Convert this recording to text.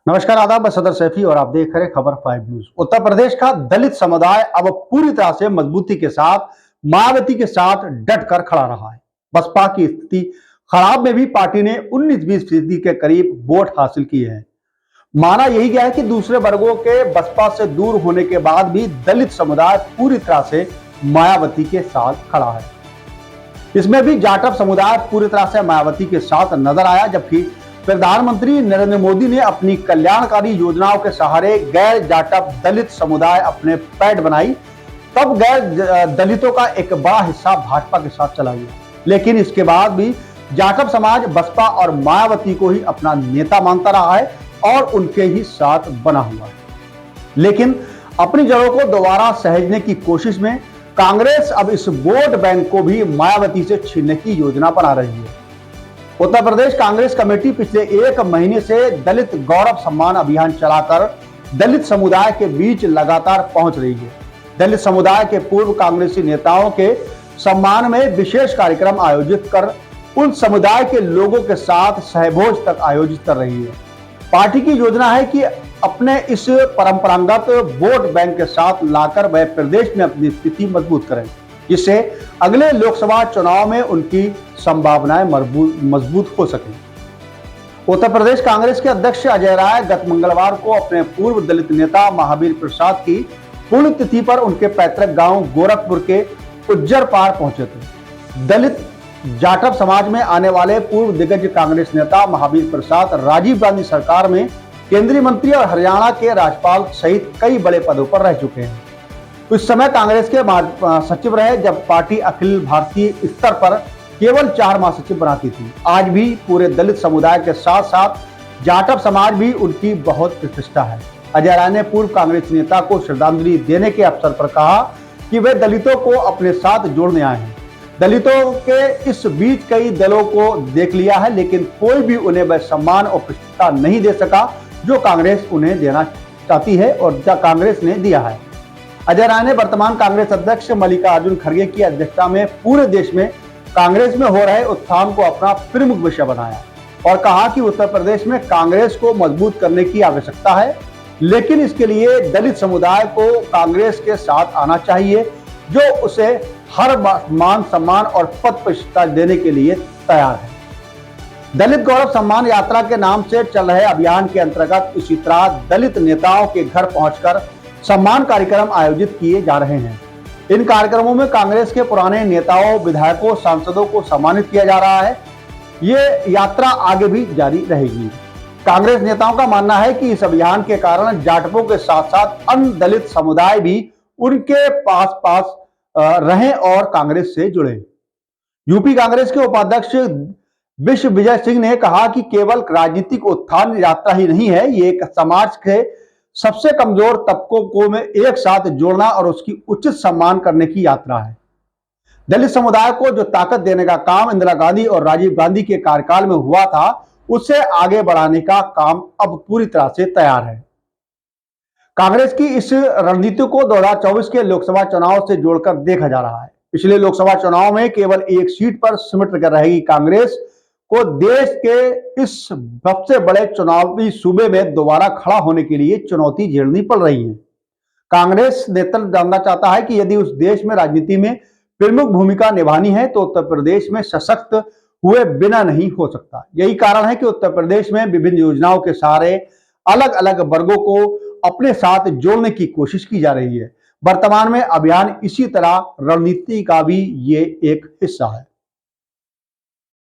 नमस्कार, आदाब। मैं सदर सैफी और आप देख रहे हैं खबर 5 न्यूज। उत्तर प्रदेश का दलित समुदाय अब पूरी तरह से मजबूती के साथ मायावती के साथ डटकर खड़ा रहा है। बसपा की स्थिति खराब में भी पार्टी ने 19-20% के करीब वोट हासिल किए हैं। माना यही गया है कि दूसरे वर्गों के बसपा से दूर होने के बाद भी दलित समुदाय पूरी तरह से मायावती के साथ खड़ा है। इसमें भी जाटव समुदाय पूरी तरह से मायावती के साथ नजर आया, जबकि प्रधानमंत्री नरेंद्र मोदी ने अपनी कल्याणकारी योजनाओं के सहारे गैर जाटव दलित समुदाय अपने पैठ बनाई, तब गैर दलितों का एक बड़ा हिस्सा भाजपा के साथ चला गया। लेकिन इसके बाद भी जाटव समाज बसपा और मायावती को ही अपना नेता मानता रहा है और उनके ही साथ बना हुआ है। लेकिन अपनी जड़ों को दोबारा सहेजने की कोशिश में कांग्रेस अब इस वोट बैंक को भी मायावती से छीनने की योजना बना रही है। उत्तर प्रदेश कांग्रेस कमेटी पिछले एक महीने से दलित गौरव सम्मान अभियान चलाकर दलित समुदाय के बीच लगातार पहुंच रही है। दलित समुदाय के पूर्व कांग्रेसी नेताओं के सम्मान में विशेष कार्यक्रम आयोजित कर उन समुदाय के लोगों के साथ सहभोज तक आयोजित कर रही है। पार्टी की योजना है कि अपने इस परंपरागत वोट बैंक के साथ लाकर वह प्रदेश में अपनी स्थिति मजबूत करें, जिससे अगले लोकसभा चुनाव में उनकी संभावनाएं मजबूत हो सकें। उत्तर प्रदेश कांग्रेस के अध्यक्ष अजय राय गत मंगलवार को अपने पूर्व दलित नेता महावीर प्रसाद की पुण्यतिथि पर उनके पैतृक गांव गोरखपुर के उज्जर पार पहुंचे थे। दलित जाटव समाज में आने वाले पूर्व दिग्गज कांग्रेस नेता महावीर प्रसाद राजीव गांधी सरकार में केंद्रीय मंत्री और हरियाणा के राज्यपाल सहित कई बड़े पदों पर रह चुके हैं। उस समय कांग्रेस के सचिव रहे, जब पार्टी अखिल भारतीय स्तर पर केवल 4 महासचिव बनाती थी। आज भी पूरे दलित समुदाय के साथ साथ जाटव समाज भी उनकी बहुत प्रतिष्ठा है। अजय राय ने पूर्व कांग्रेस नेता को श्रद्धांजलि देने के अवसर पर कहा कि वे दलितों को अपने साथ जोड़ने आए हैं। दलितों के इस बीच कई दलों को देख लिया है, लेकिन कोई भी उन्हें वह सम्मान और प्रतिष्ठा नहीं दे सका जो कांग्रेस उन्हें देना चाहती है और जो कांग्रेस ने दिया है। अजय राय ने वर्तमान कांग्रेस अध्यक्ष मल्लिकार्जुन खड़गे की अध्यक्षता में पूरे देश में कांग्रेस में हो रहे उत्थान को अपना प्रमुख विषय बनाया और कहा कि उत्तर प्रदेश में कांग्रेस को मजबूत करने की आवश्यकता है, लेकिन इसके लिए दलित समुदाय को कांग्रेस के साथ आना चाहिए, जो उसे हर मान सम्मान और पद प्रतिष्ठा देने के लिए तैयार है। दलित गौरव सम्मान यात्रा के नाम से चल रहे अभियान के अंतर्गत इसी तरह दलित नेताओं के घर पहुंचकर सम्मान कार्यक्रम आयोजित किए जा रहे हैं। इन कार्यक्रमों में कांग्रेस के पुराने नेताओं, विधायकों, सांसदों को सम्मानित किया जा रहा है। ये यात्रा आगे भी जारी रहेगी। कांग्रेस नेताओं का मानना है कि इस अभियान के कारण जाटवों के साथ साथ अन्य दलित समुदाय भी उनके पास रहें और कांग्रेस से जुड़े। यूपी कांग्रेस के उपाध्यक्ष विश्व विजय सिंह ने कहा कि केवल राजनीतिक उत्थान यात्रा ही नहीं है, ये एक समाज के सबसे कमजोर तबकों को में एक साथ जोड़ना और उसकी उचित सम्मान करने की यात्रा है। दलित समुदाय को जो ताकत देने का काम इंदिरा गांधी और राजीव गांधी के कार्यकाल में हुआ था, उसे आगे बढ़ाने का काम अब पूरी तरह से तैयार है। कांग्रेस की इस रणनीति को 2024 के लोकसभा चुनाव से जोड़कर देखा जा रहा है। पिछले लोकसभा चुनाव में केवल एक सीट पर सिमट कर रहेगी कांग्रेस को देश के इस सबसे बड़े चुनावी सूबे में दोबारा खड़ा होने के लिए चुनौती झेलनी पड़ रही है। कांग्रेस नेतृत्व जानना चाहता है कि यदि उस देश में राजनीति में प्रमुख भूमिका निभानी है तो उत्तर प्रदेश में सशक्त हुए बिना नहीं हो सकता। यही कारण है कि उत्तर प्रदेश में विभिन्न योजनाओं के सहारे अलग अलग वर्गों को अपने साथ जोड़ने की कोशिश की जा रही है। वर्तमान में अभियान इसी तरह रणनीति का भी ये एक हिस्सा है।